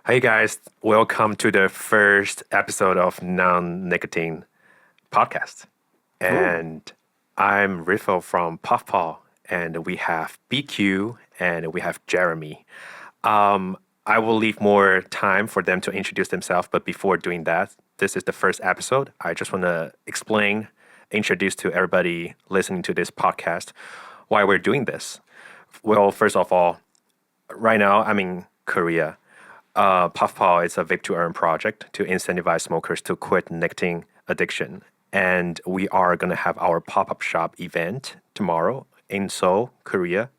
Hey guys, welcome to the first episode of Non-Nicotine Podcast. Cool. And I'm Reffo from Puffpaw, and we have BQ and we have Jeremy. I will leave more time for them to introduce themselves, but before doing that, this is the first episode. I just want to introduce to everybody listening to this podcast why we're doing this. Well, first of all, right now I'm in Korea. Puffpaw is a vape to earn project to incentivize smokers to quit nicotine addiction. And we are going to have our pop up shop event tomorrow in Seoul, Korea.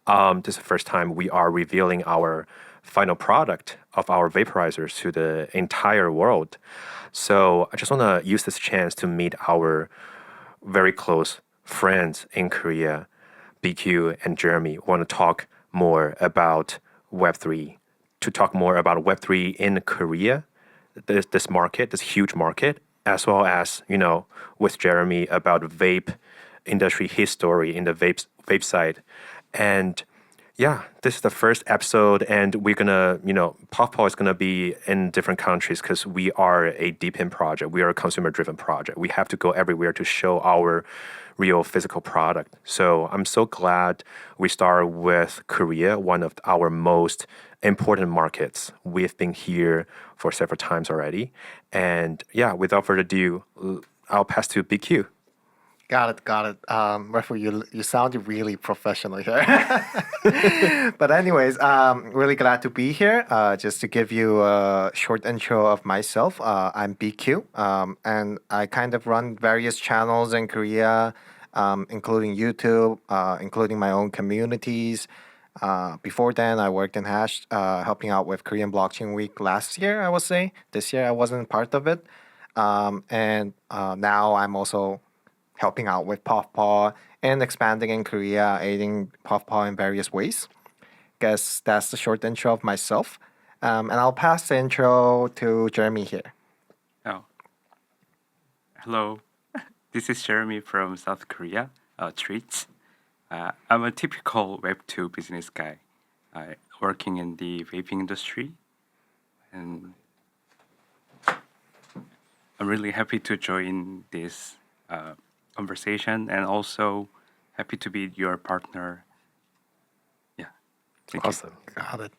This is the first time we are revealing our final product of our vaporizers to the entire world. So I just want to use this chance to meet our very close friends in Korea, BQ and Jeremy, want to talk more about Web3, to talk more about Web3 in Korea, this market, this huge market, as well as, with Jeremy about vape industry history in the vape side. And yeah, this is the first episode, and we're gonna, Puffpaw is gonna be in different countries because we are a deep in project. We are a consumer driven project. We have to go everywhere to show our real physical product. So I'm so glad we started with Korea, one of our most important markets. We've been here for several times already. And yeah, without further ado, I'll pass to BQ. Got it. Reffo, you sound really professional here. But anyways, really glad to be here. Just to give you a short intro of myself, I'm BQ, and I kind of run various channels in Korea, including YouTube, including my own communities. Before then, I worked in Hash, helping out with Korean Blockchain Week last year, I would say. This year, I wasn't part of it. And now I'm also helping out with Puffpaw and expanding in Korea, aiding Puffpaw in various ways. Guess that's the short intro of myself. And I'll pass the intro to Jeremy here. Oh, hello. This is Jeremy from South Korea, Treats. I'm a typical Web2 business guy, working in the vaping industry. And I'm really happy to join this conversation and also happy to be your partner. Yeah, thank you. Awesome. Got it.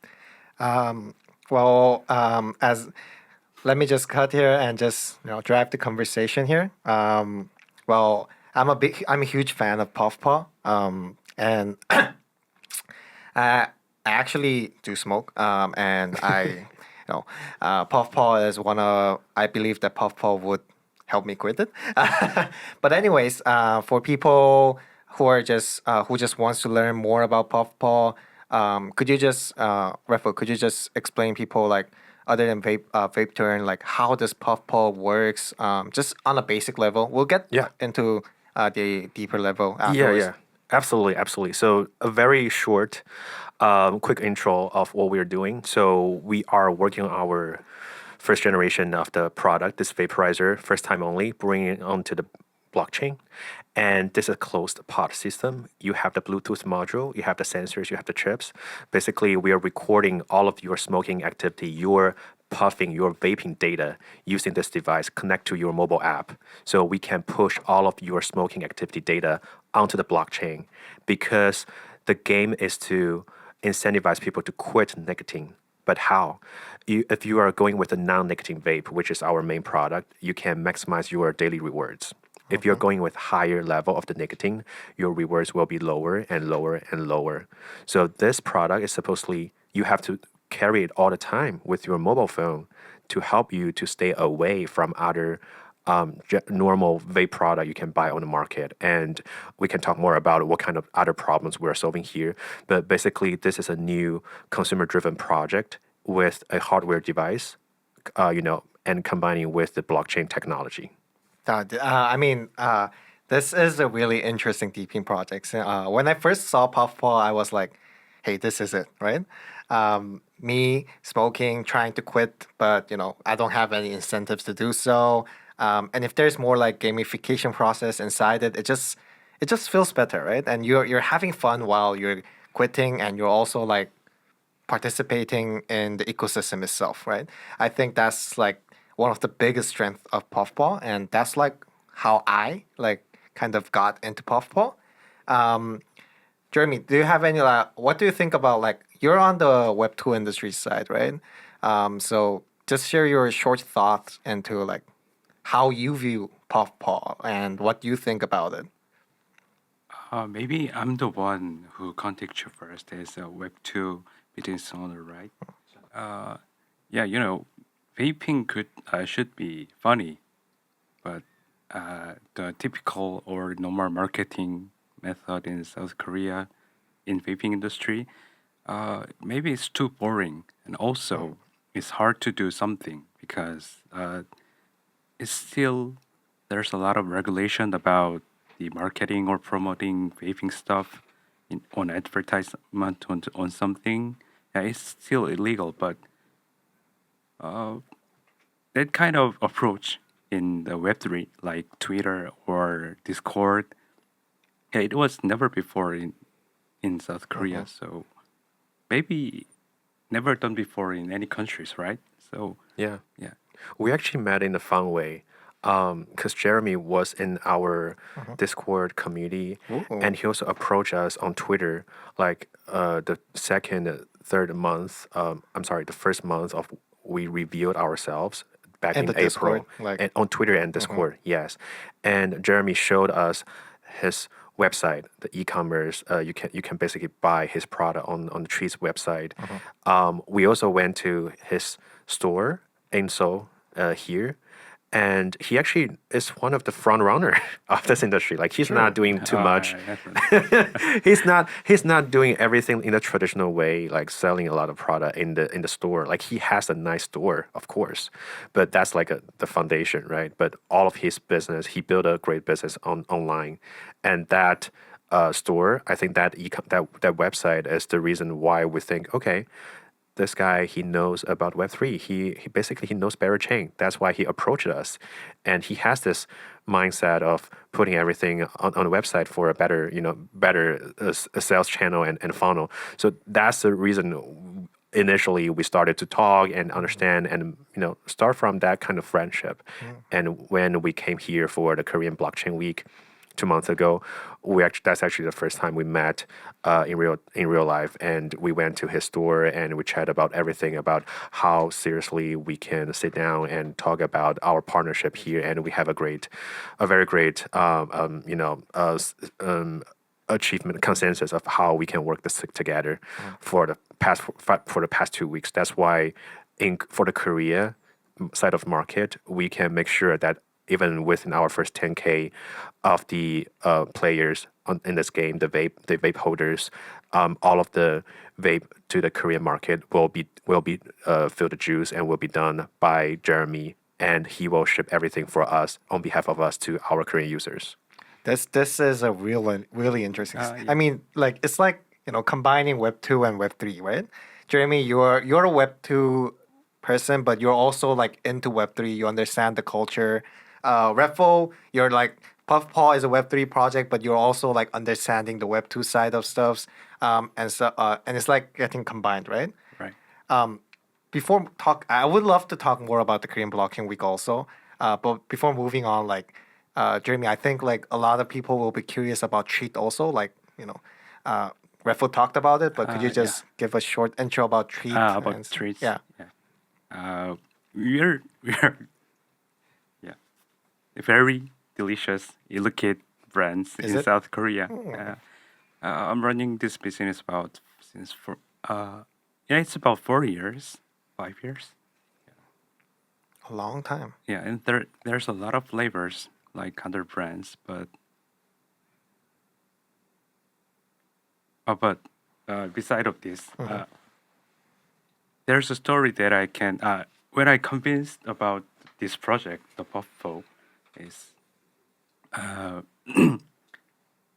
As let me just cut here and just drive the conversation here. I'm a huge fan of Puffpaw. And I actually do smoke. And Puffpaw is I believe that Puffpaw would help me quit it. But anyways, for people who just wants to learn more about Puffpaw, Reffo, could you just explain people like other than vape turn, like how does Puffpaw works, just on a basic level. We'll get Yeah. into the deeper level Yeah, afterwards. yeah. Absolutely, absolutely. So a very short, quick intro of what we're doing. So we are working on our first generation of the product, this vaporizer, first time only, bringing it onto the blockchain. And this is a closed pod system. You have the Bluetooth module, you have the sensors, you have the chips. Basically, we are recording all of your smoking activity, your puffing, your vaping data using this device connect to your mobile app. So we can push all of your smoking activity data onto the blockchain because the game is to incentivize people to quit nicotine. But how? If you are going with a non-nicotine vape, which is our main product, you can maximize your daily rewards. If you're going with higher level of the nicotine, your rewards will be lower and lower and lower. So this product is supposedly you have to carry it all the time with your mobile phone to help you to stay away from other normal vape product you can buy on the market. And we can talk more about what kind of other problems we're solving here. But basically, this is a new consumer-driven project with a hardware device, and combining with the blockchain technology. This is a really interesting deeping project. When I first saw Puffball, I was like, "Hey, this is it, right?" Me smoking, trying to quit, but I don't have any incentives to do so. And if there's more like gamification process inside it, it just feels better, right? And you're having fun while you're quitting, and you're also like participating in the ecosystem itself, right? I think that's like one of the biggest strengths of Puffpaw, and that's like how I like kind of got into Puffpaw. Um, Jeremy, do you have any what do you think about like you're on the Web2 industry side, right? So just share your short thoughts into like how you view Puffpaw and what you think about it. Maybe I'm the one who contacted you first as a Web2 business owner, right? Uh, yeah, vaping should be funny, but the typical or normal marketing method in South Korea in vaping industry, maybe it's too boring, and also it's hard to do something because it's still there's a lot of regulation about the marketing or promoting vaping stuff on advertisement on something. Yeah, it's still illegal, but uh, that kind of approach in the Web3, like Twitter or Discord, yeah, it was never before in South Korea. So maybe never done before in any countries, right? So Yeah. yeah. We actually met in a fun way because Jeremy was in our Discord community Ooh. and he also approached us on Twitter like the third month, I'm sorry, the first month of we revealed ourselves back And in the Discord, April like and on Twitter and Discord, yes. And Jeremy showed us his website, the e-commerce. You can basically buy his product on the Tree's website. We also went to his store in Seoul here, and he actually is one of the front runner of this industry. Like he's not true. doing too much. Definitely. He's not doing everything in the traditional way, like selling a lot of product in the store. Like he has a nice store, of course, but that's like the foundation, right? But all of his business, he built a great business online, and that store, I think that website is the reason why we think, okay, this guy he knows about Web3. He basically he knows chain. That's why he approached us, and he has this mindset of putting everything on a website for a better sales channel and funnel. So that's the reason initially we started to talk and understand and start from that kind of friendship. And when we came here for the Korean Blockchain Week 2 months ago, that's actually the first time we met in real life, and we went to his store and we chat about everything about how seriously we can sit down and talk about our partnership here, and we have a very great achievement consensus of how we can work this together for the past 2 weeks. That's why for the Korea side of market, we can make sure that even within our first 10K of the players in this game, the vape holders, all of the vape to the Korean market will be filled with juice and will be done by Jeremy, and he will ship everything for us on behalf of us to our Korean users. This is a really interesting. I Yeah. mean, like it's like combining Web2 and Web3, right? Jeremy, you're a Web2 person, but you're also like into Web3. You understand the culture. Reffo, you're like Puffpaw is a Web3 project, but you're also like understanding the Web2 side of stuffs. And it's like getting combined, right? Right. I would love to talk more about the Korean Blockchain Week also. But before moving on, like, Jeremy, I think like a lot of people will be curious about Treat also. Like, uh, Reffo talked about it, but could you Yeah. just give a short intro about Treat? About treats. Yeah. Yeah. We're yeah very delicious, elegant brands Is in it? South Korea. Hmm. I'm running this business about since for yeah, it's about 4 years, 5 years. A long time. Yeah, and there's a lot of flavors like other brands, but beside of this, there's a story that I can when I convinced about this project, the Puffpaw, is uh,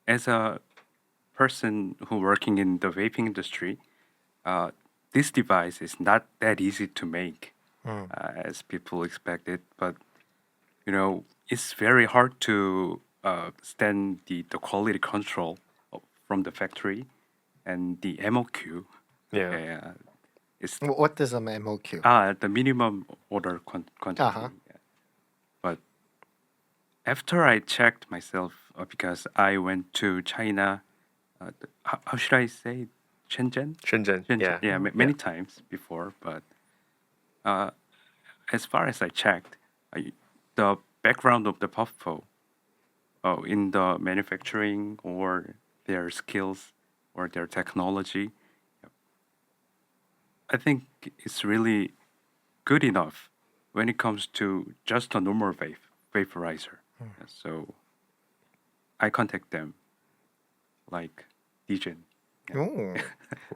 as a person who working in the vaping industry, uh, this device is not that easy to make as people expected. But it's very hard to stand the quality control from the factory and the MOQ. Yeah. It's What is an MOQ? the minimum order quantity. Uh-huh. Yeah. But after I checked myself, because I went to China, how should I say, Shenzhen? Shenzhen, yeah. Yeah, Mm. many times before. But as far as I checked, the background of the Puffpaw, in the manufacturing or their skills or their technology, I think it's really good enough when it comes to just a normal vaporizer. Yeah, so I contact them like Dijon. Yeah. Ooh.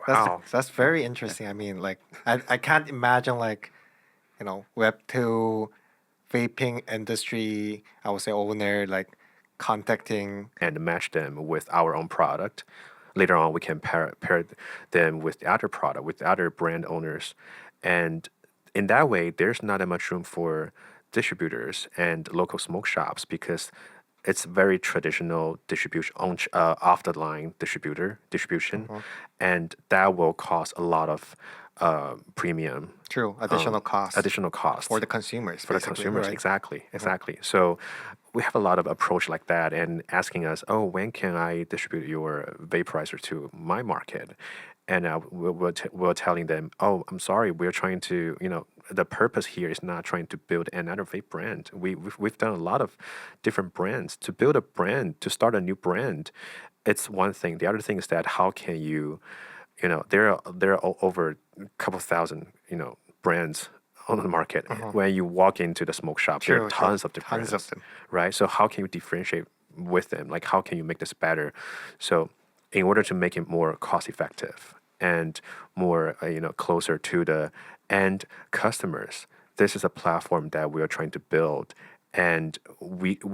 Wow. That's very interesting. I mean, like I can't imagine like, Web2 vaping industry, I would say owner like contacting. And match them with our own product. Later on, we can pair them with the other product, with the other brand owners. And in that way, there's not that much room for distributors and local smoke shops because it's very traditional distribution, off the line distribution, and that will cost a lot of premium True, additional costs additional cost for the consumers, for the basically, consumers. right? Exactly. So we have a lot of approach like that and asking us, oh, when can I distribute your vaporizer to my market? And we're telling them, oh, I'm sorry, we're trying to, the purpose here is not trying to build another vape brand. We've done a lot of different brands. To build a brand, to start a new brand, it's one thing. The other thing is that how can you, there are over a couple thousand, brands on the market. When you walk into the smoke shop, there are True, true. tons of different Tons brands, of them. right? So how can you differentiate with them? Like how can you make this better? So in order to make it more cost effective and more closer to the end customers, this is a platform that we are trying to build. And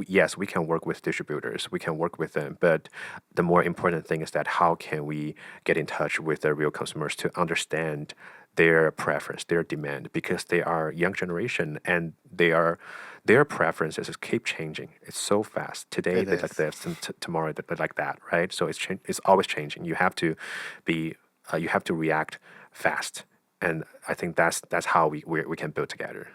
yes, we can work with distributors, we can work with them, but the more important thing is that how can we get in touch with the real consumers to understand their preference, their demand, because they are young generation and their preferences keep changing. It's so fast. Today It they like is. this, and tomorrow they like that, right? So it's always changing. You have to be you have to react fast, and I think that's how we can build together.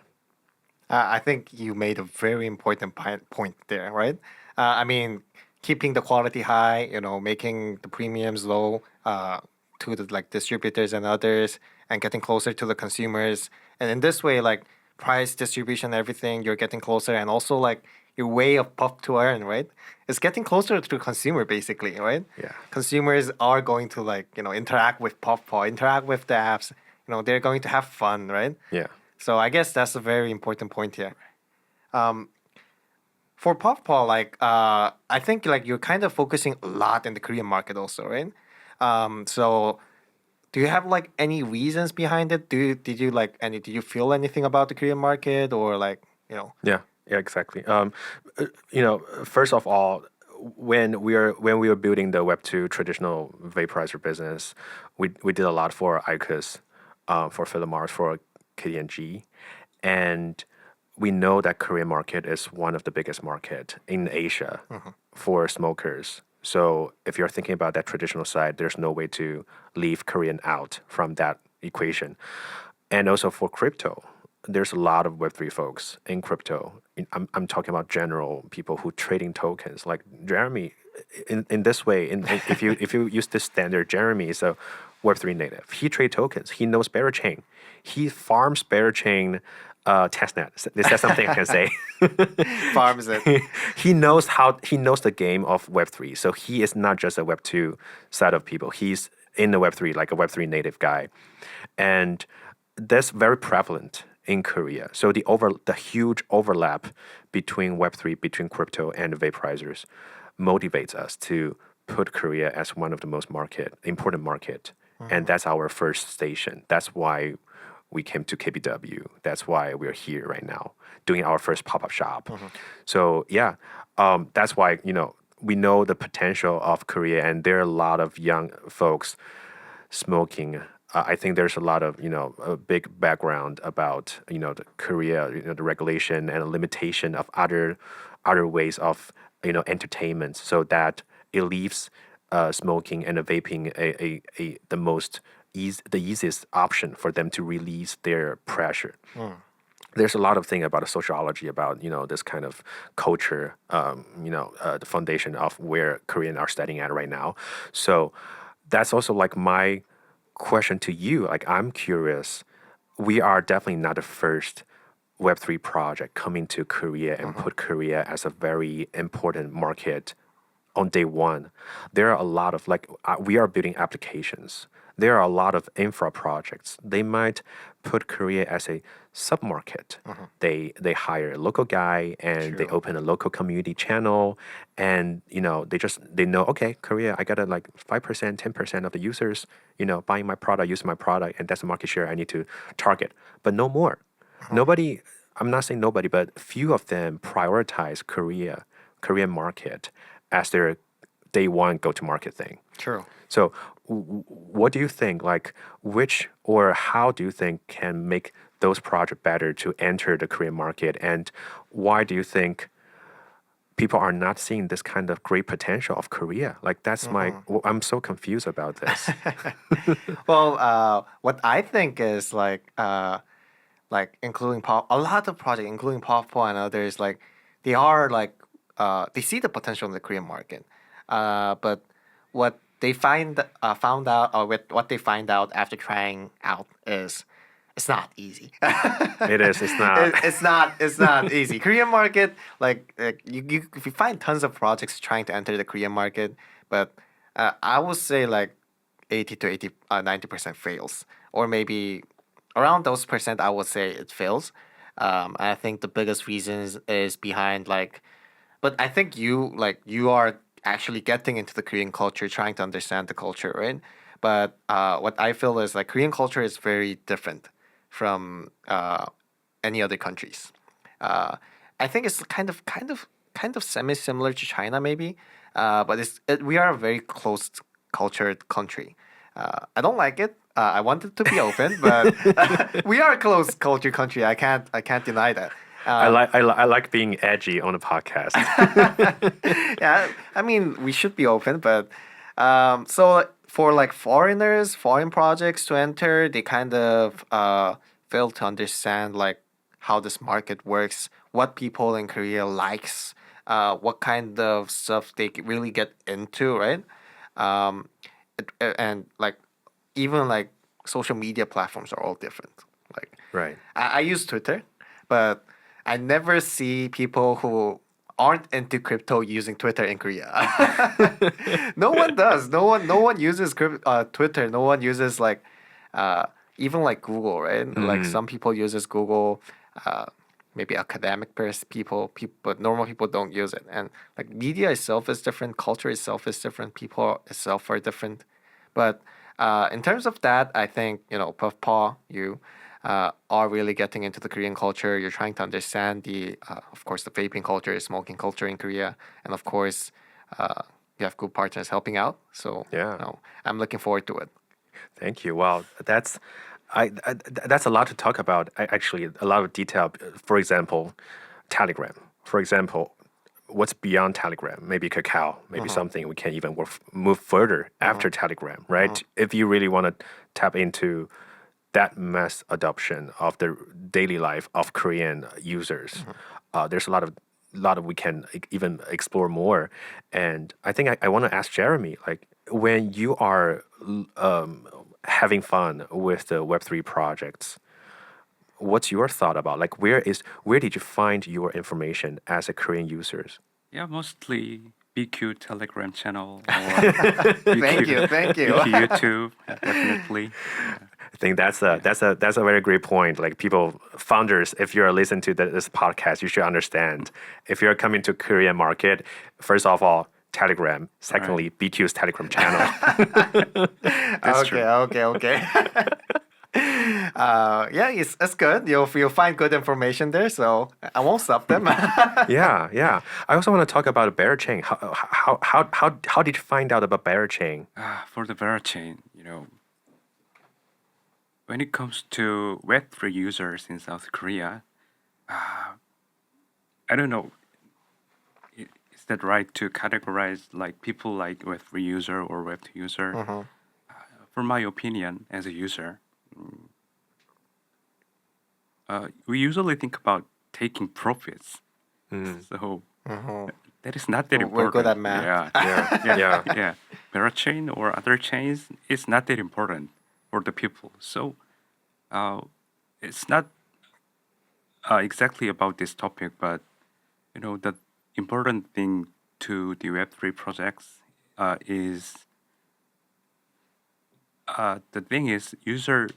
I think you made a very important point there, right? I mean, keeping the quality high, making the premiums low to the like distributors and others, and getting closer to the consumers. And in this way, like price distribution, everything, you're getting closer, and also like your way of puff to earn, right? It's getting closer to the consumer, basically, right? Yeah. Consumers are going to like interact with Puffpaw, interact with the apps. They're going to have fun, right? Yeah. So I guess that's a very important point here. For Puffpaw, like I think like you're kind of focusing a lot in the Korean market also, right? So do you have like any reasons behind it? Did you feel anything about the Korean market or like Yeah, yeah, exactly. First of all, when we were building the Web2 traditional vaporizer business, we did a lot for ICOS, for Philip Morris, for KDNG, and we know that Korean market is one of the biggest market in Asia for smokers. So if you're thinking about that traditional side, there's no way to leave Korean out from that equation. And also for crypto, there's a lot of Web3 folks in crypto. I'm talking about general people who trading tokens. Like Jeremy, in this way, if you use this standard, Jeremy is a Web3 native. He trade tokens. He knows Bear Chain. He farms Bear Chain testnet. Is that something I can say? farms it? He knows the game of Web3. So he is not just a Web2 side of people. He's in the Web3, like a Web3 native guy. And that's very prevalent in Korea. So the huge overlap between Web3, between crypto and vaporizers motivates us to put Korea as one of the most important market. And that's our first station. That's why we came to KBW. That's why we're here right now, doing our first pop-up shop. So yeah, that's why we know the potential of Korea, and there are a lot of young folks smoking. I think there's a lot of a big background about the Korea, the regulation and limitation of other ways of entertainment, so that it leaves smoking and vaping the most the easiest option for them to release their pressure. There's a lot of thing about the sociology about this kind of culture, the foundation of where Korean are studying at right now. So that's also like my question to you. Like I'm curious. We are definitely not the first Web3 project coming to Korea and put Korea as a very important market on day one. There are a lot of we are building applications. There are a lot of infra projects. They might put Korea as a submarket. They hire a local guy and they True. open a local community channel, and they know, okay, Korea, I got like 5%, 10% of the users buying my product, using my product, and that's the market share I need to target, but no more. Nobody. I'm not saying nobody, but few of them prioritize Korean market as their day one go to market thing. True. So, what do you think? Like, which or how do you think can make those projects better to enter the Korean market? And why do you think people are not seeing this kind of great potential of Korea? Like, that's I'm so confused about this. Well, what I think is like including a lot of projects, including Puffpaw and others, like they are they see the potential in the Korean market, but what they found out, or what they find out after trying out is it's not easy. It is. It's not. It's not easy. Korean market, you if you find tons of projects trying to enter the Korean market, but I would say like 80 to 90% fails, or maybe around those percent. I would say it fails. I think the biggest reasons is behind but I think you are actually getting into the Korean culture, trying to understand the culture, right? But what I feel is like Korean culture is very different from any other countries. I think it's kind of semi-similar to China, maybe, but we are a very closed cultured country. I don't like it. I want it to be open, but we are a closed culture country. I can't deny that. I like being edgy on a podcast. Yeah, I mean we should be open, but so for like foreigners, foreign projects to enter, they kind of fail to understand like how this market works, what people in Korea likes, what kind of stuff they really get into, right? Um, and like even like social media platforms are all different. Like Right. I use Twitter, but I never see people who aren't into crypto using Twitter in Korea. No one does. No one uses Twitter. No one uses uh, even like Google, right? Like some people uses Google. Uh, Maybe academic people, but normal people don't use it. And like media itself is different, culture itself is different, people itself are different. But in terms of that, I think Puffpaw, you are really getting into the Korean culture. You're trying to understand of course, the vaping culture, smoking culture in Korea, and of course, you have good partners helping out. So Yeah. I'm looking forward to it. Thank you. Well, that's a lot to talk about. Actually, a lot of detail. For example, Telegram. For example, what's beyond Telegram? Maybe Kakao. Maybe something we can even move further after Telegram, right? If you really want to tap into that mass adoption of the daily life of Korean users, there's a lot of we can even explore more. And I think I want to ask Jeremy, like when you are having fun with the Web3 projects, what's your thought about like where did you find your information as a Korean users? Yeah, mostly BQ Telegram channel or Thank you, thank you. BQ YouTube, definitely. I think that's a very great point. Like people, founders, if you're listening to this podcast, you should understand if you're coming to Korean market, first of all, Telegram. Secondly, BQ's Telegram channel. That's true. Okay. Yeah, it's good. You'll find good information there, so I won't stop them. Yeah. I also want to talk about Bearchain. How did you find out about Bearchain? For the Verachain, when it comes to Web3 users in South Korea, I don't know. Is that right to categorize like people like Web3 user or Web2 user? for my opinion as a user, we usually think about taking profits. So that is not that We're important. good at math. Yeah. Parachain or other chains is not that important for the people. So it's not exactly about this topic, but the important thing to the Web3 projects is the thing is user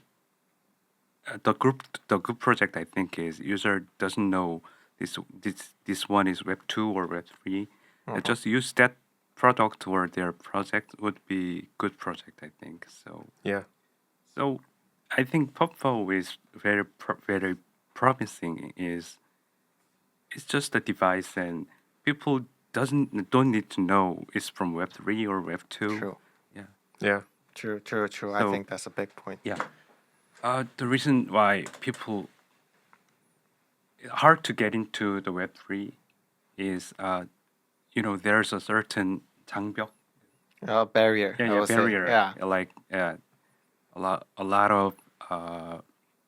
the good project I think is user doesn't know this one is Web 2 or Web 3. Just use that product or their project would be good project I think. Yeah. So I think Puffpaw is very promising. It's just a device and people don't need to know it's from Web 3 or Web 2. True. Yeah. Yeah. True. I So- think that's a big point. Yeah. The reason why people hard to get into the Web 3 is there's a certain 장벽, Barrier. I would say. barrier, Yeah. like a lot of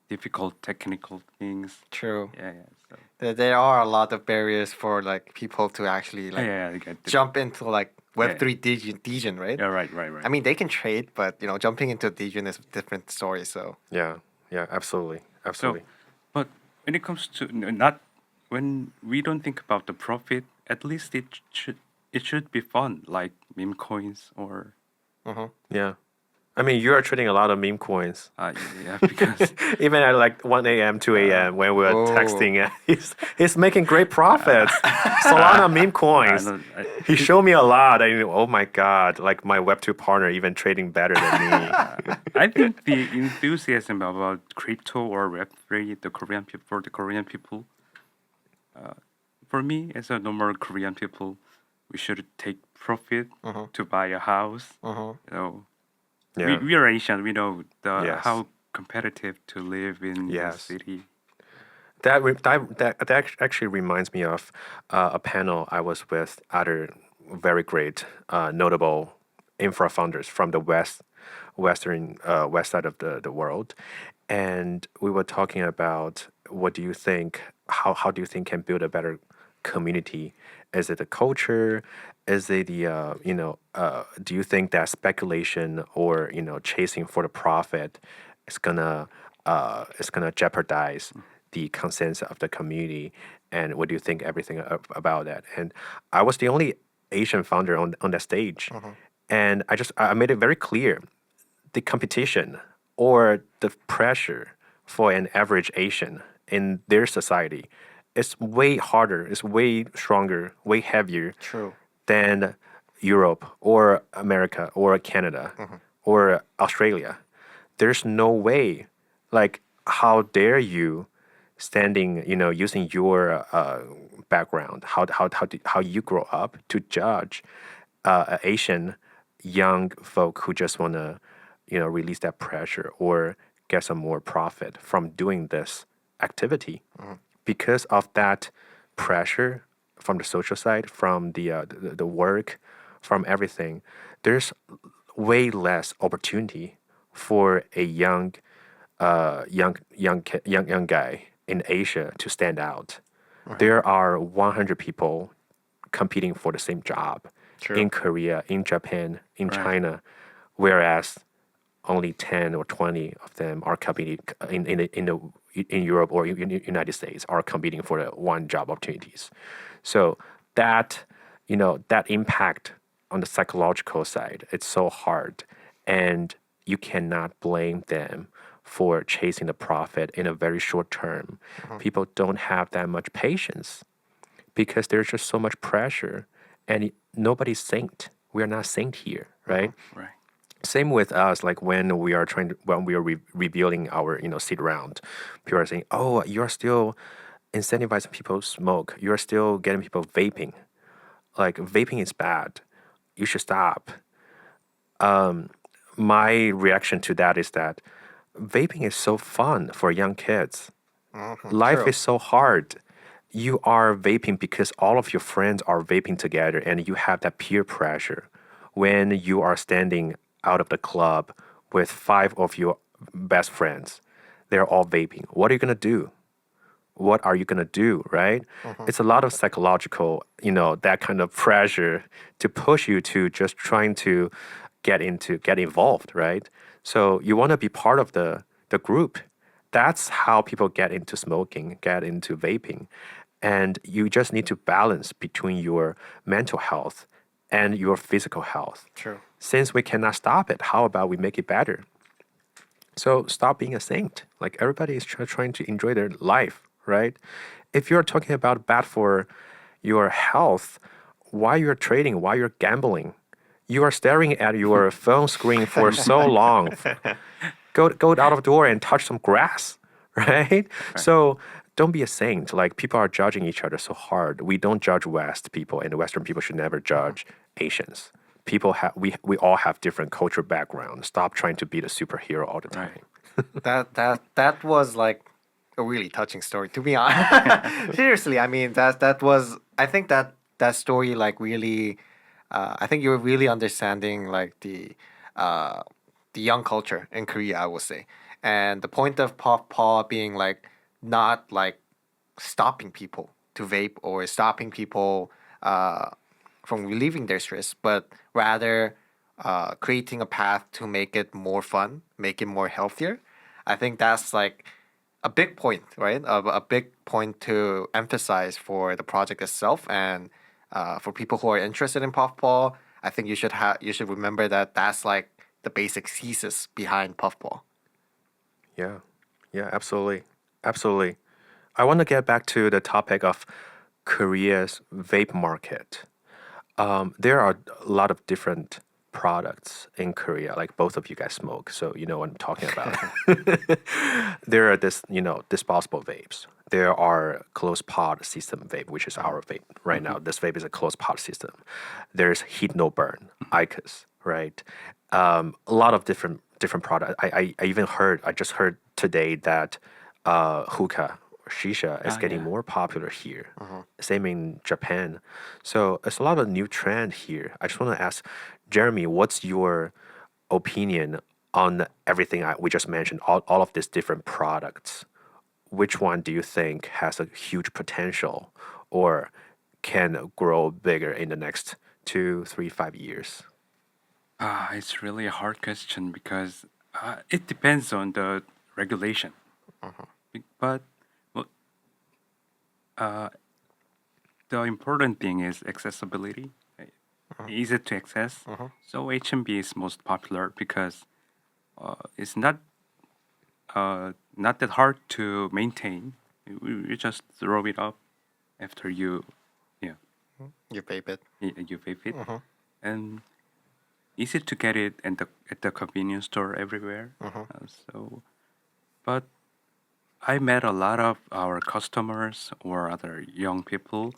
difficult technical things. True. Yeah. So There are a lot of barriers for like people to actually like I get it. jump into like Yeah. Web3 Degen, right? Yeah, right. I mean, they can trade, but jumping into Degen is a different story. So Yeah. Absolutely. So, but when it comes to not when we don't think about the profit, at least it should be fun, like meme coins or Yeah. I mean, you are trading a lot of meme coins. because Even at like 1 a.m., 2 a.m. when we were Oh. texting, he's making great profits. Solana meme coins. He showed me a lot. Oh my God, like my Web2 partner even trading better than me. I think the enthusiasm about crypto or Web3, for the Korean people, for me as a normal Korean people, we should take profit to buy a house. Yeah. We are Asian. We know Yes. how competitive to live in the Yes. city. That actually reminds me of a panel I was with other very great, notable infra founders from the west side of the world, and we were talking about what do you think? How do you think can build a better community? Is it the culture? Is it the do you think that speculation or chasing for the profit is gonna jeopardize the consensus of the community? And what do you think everything about that? And I was the only Asian founder on that stage, and I made it very clear the competition or the pressure for an average Asian in their society is way harder, is way stronger, way heavier true. than Europe or America or Canada or Australia. There's no way. Like, how dare you standing, using your background, how you grow up to judge an Asian young folk who just want to, release that pressure or get some more profit from doing this activity. Because of that pressure from the social side, from the work, from everything, there's way less opportunity for a young guy in Asia to stand out. There are 100 people competing for the same job True. in Korea, in Japan, in Right. China, whereas only 10 or 20 of them are competing in Europe or in the United States are competing for the one job opportunities. So that that impact on the psychological side, it's so hard, and you cannot blame them for chasing the profit in a very short term. People don't have that much patience because there's just so much pressure, and nobody's saint. We are not saint here, right? Right. Same with us, like when we are rebuilding our seed round, people are saying, "Oh, you are still incentivizing people to smoke. You are still getting people vaping. Like vaping is bad. You should stop." My reaction to that is that vaping is so fun for young kids. Life True. is so hard. You are vaping because all of your friends are vaping together, and you have that peer pressure when you are standing out of the club with 5 of your best friends. They're all vaping. What are you gonna do? What are you gonna do, right? It's a lot of psychological, that kind of pressure to push you to just trying to get involved, right? So you want to be part of the group. That's how people get into smoking, get into vaping. And you just need to balance between your mental health and your physical health. True. Since we cannot stop it, how about we make it better? So stop being a saint. Like everybody is trying to enjoy their life, right? If you're talking about bad for your health, why you're trading, why you're gambling, you are staring at your phone screen for so long. Go out of the door and touch some grass, right? So don't be a saint. Like people are judging each other so hard. We don't judge West people, and Western people should never judge Asians. People have we all have different cultural backgrounds. Stop trying to be the superhero all the time. That was like a really touching story, to be honest. Seriously, I mean that was, I think that story like really, I think you're really understanding like the young culture in Korea, I would say, and the point of Puffpaw being like not like stopping people to vape or stopping people from relieving their stress, but rather creating a path to make it more fun, make it more healthier. I think that's like a big point, right? A big point to emphasize for the project itself, and for people who are interested in Puffball, I think you should remember that that's like the basic thesis behind Puffball. Yeah, yeah, absolutely, absolutely. I want to get back to the topic of Korea's vape market. There are a lot of different products in Korea. Like both of you guys smoke, so you know what I'm talking about. There are disposable vapes. There are closed pod system vape, which is our vape right now. This vape is a closed pod system. There's heat no burn, IQOS, right? A lot of different products. I just heard today that hookah or shisha is getting yeah. more popular here. Same in Japan. So it's a lot of new trend here. I just want to ask Jeremy, what's your opinion on everything we just mentioned, all of these different products? Which one do you think has a huge potential or can grow bigger in the next 2, 3, 5 years? It's really a hard question because it depends on the regulation. But well, uh, the important thing is accessibility, right? Easy to access. So HMB is most popular because it's not that hard to maintain. You just throw it up after yeah, You vape it. you vape it, and easy to get it at the convenience store everywhere. So, but I met a lot of our customers or other young people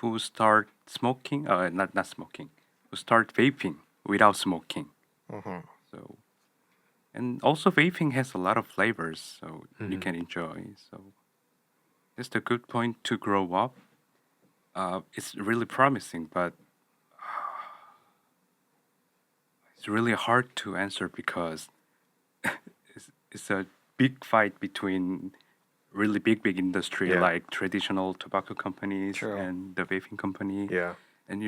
who start smoking, not smoking, who start vaping without smoking. So, and also vaping has a lot of flavors, so you can enjoy. So, it's a good point to grow up. It's really promising, but it's really hard to answer because it's a big fight between really big industry Yeah. like traditional tobacco companies True. and the vaping company. Yeah. And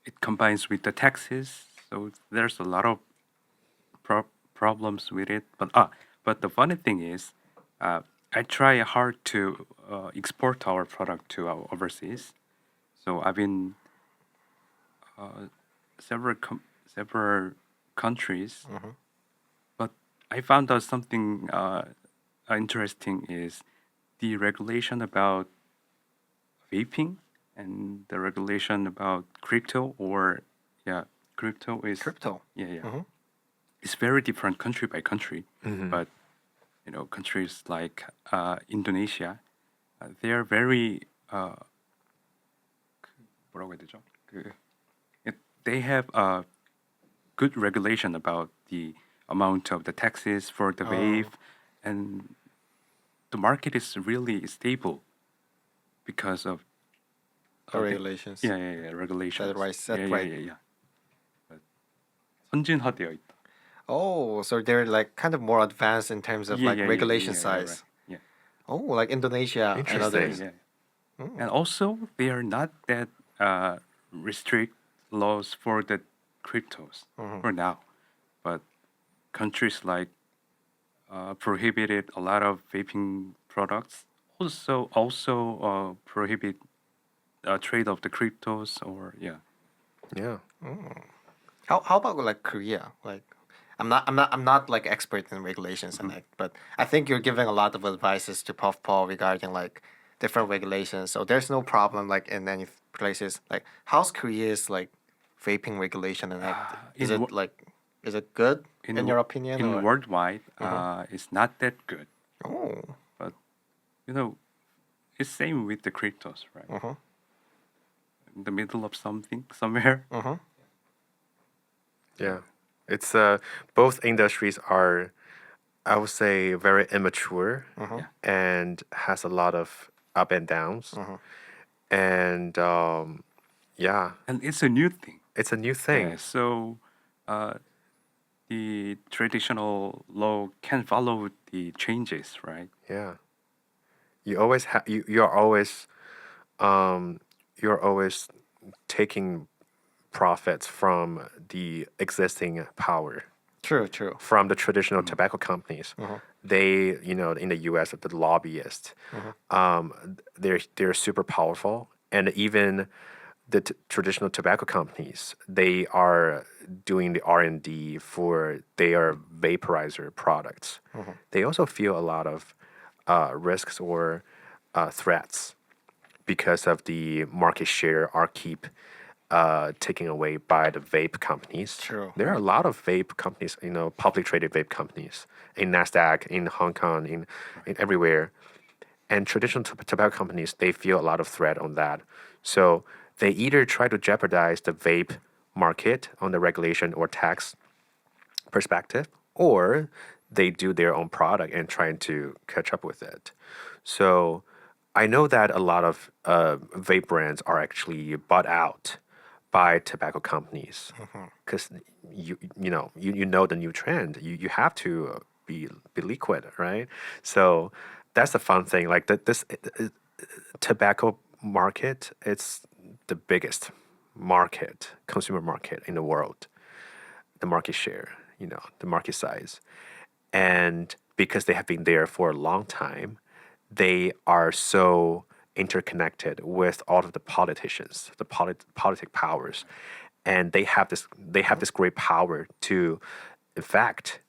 it combines with the taxes, so there's a lot of problems with it. But the funny thing is, I try hard to export our product to our overseas. So I've been several countries, but I found out something interesting is the regulation about vaping and the regulation about crypto or yeah, crypto is Crypto. yeah. It's very different country by country, but countries like Indonesia, they are very 뭐라고 해야 되죠? They have a good regulation about the amount of the taxes for the vape, and the market is really stable because of The regulations. regulations. Set right, set yeah, right. yeah. But 선진화되어 있다. Oh, so they're like kind of more advanced in terms of like regulation You're right. size. Yeah. Oh, like Indonesia and Interesting. others. Yeah. And also, they are not that restrict laws for the cryptos for now, but countries like prohibited a lot of vaping products. Also prohibit trade of the cryptos or yeah. Yeah. How about like Korea? Like, I'm not like expert in regulations and like, but I think you're giving a lot of advices to Puffpaw regarding like different regulations. So there's no problem like in any places. Like, how's Korea's like vaping regulation and like, is in it like, is it good in your opinion in or? worldwide, it's not that good. Oh, But you know, it's same with the cryptos, right? In the middle of something somewhere. Yeah. It's both industries are, I would say, very immature Yeah. and has a lot of up and downs. And yeah, And it's a new thing. it's a new thing. Yeah. So the traditional law can follow the changes, right? Yeah. You always have you're always taking profits from the existing power true. from the traditional tobacco companies. They, in the U.S., the lobbyists, they're super powerful, and even the traditional tobacco companies, they are doing the R&D for their vaporizer products. They also feel a lot of risks or threats because of the market share are keep taken away by the vape companies. True. There are a lot of vape companies, public traded vape companies in Nasdaq, in Hong Kong, in everywhere. And traditional tobacco companies, they feel a lot of threat on that. So they either try to jeopardize the vape market on the regulation or tax perspective, or they do their own product and trying to catch up with it. So I know that a lot of vape brands are actually bought out by tobacco companies because you know the new trend. You have to be liquid, right? So that's the fun thing. Like this tobacco market, it's the biggest consumer market in the world. The market share, the market size. And because they have been there for a long time, they are so interconnected with all of the politicians, the politic powers, and they have this great power to affect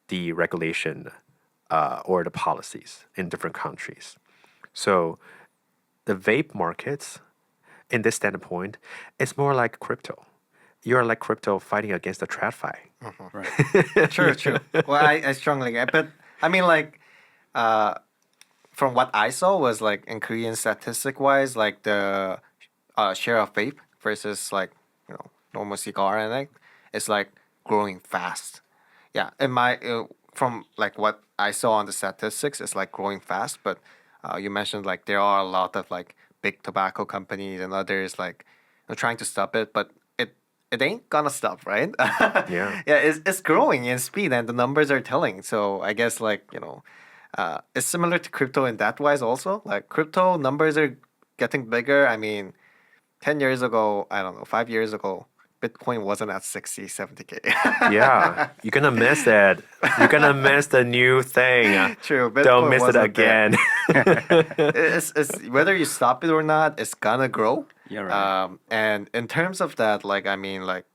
the regulation or the policies in different countries. So the vape markets, in this standpoint, it's more like crypto. You're like crypto fighting against the TradFi. Right. True. Well, I strongly get, but I mean, like, from what I saw was like in Korean statistic wise, like the share of vape versus like normal cigar and like it's like growing fast. Yeah, in my from like what I saw on the statistics, it's like growing fast. But you mentioned like there are a lot of like big tobacco companies and others like trying to stop it, but it ain't gonna stop, right? Yeah. Yeah, it's growing in speed and the numbers are telling. So I guess like it's similar to crypto in that wise also. Like crypto numbers are getting bigger. I mean, 10 years ago, I don't know, 5 years ago, Bitcoin wasn't at 60, 70K. Yeah, you're gonna miss it. You're gonna miss the new thing. True, Don't Bitcoin miss it wasn't there. again. It's whether you stop it or not, it's gonna grow. Yeah, right. And in terms of that, like I mean, like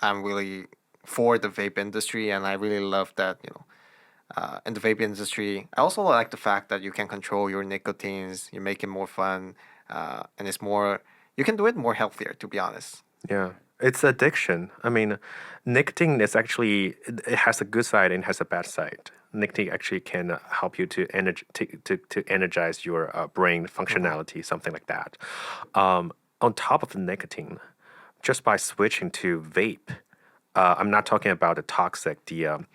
I'm really for the vape industry, and I really love that in the vape industry. I also like the fact that you can control your nicotines, you make it more fun, and it's more. You can do it more healthier, to be honest. Yeah, it's addiction. I mean, nicotine is actually it has a good side and has a bad side. Nicotine actually can help you to energize your brain functionality, something like that. On top of the nicotine, just by switching to vape, I'm not talking about the toxic, the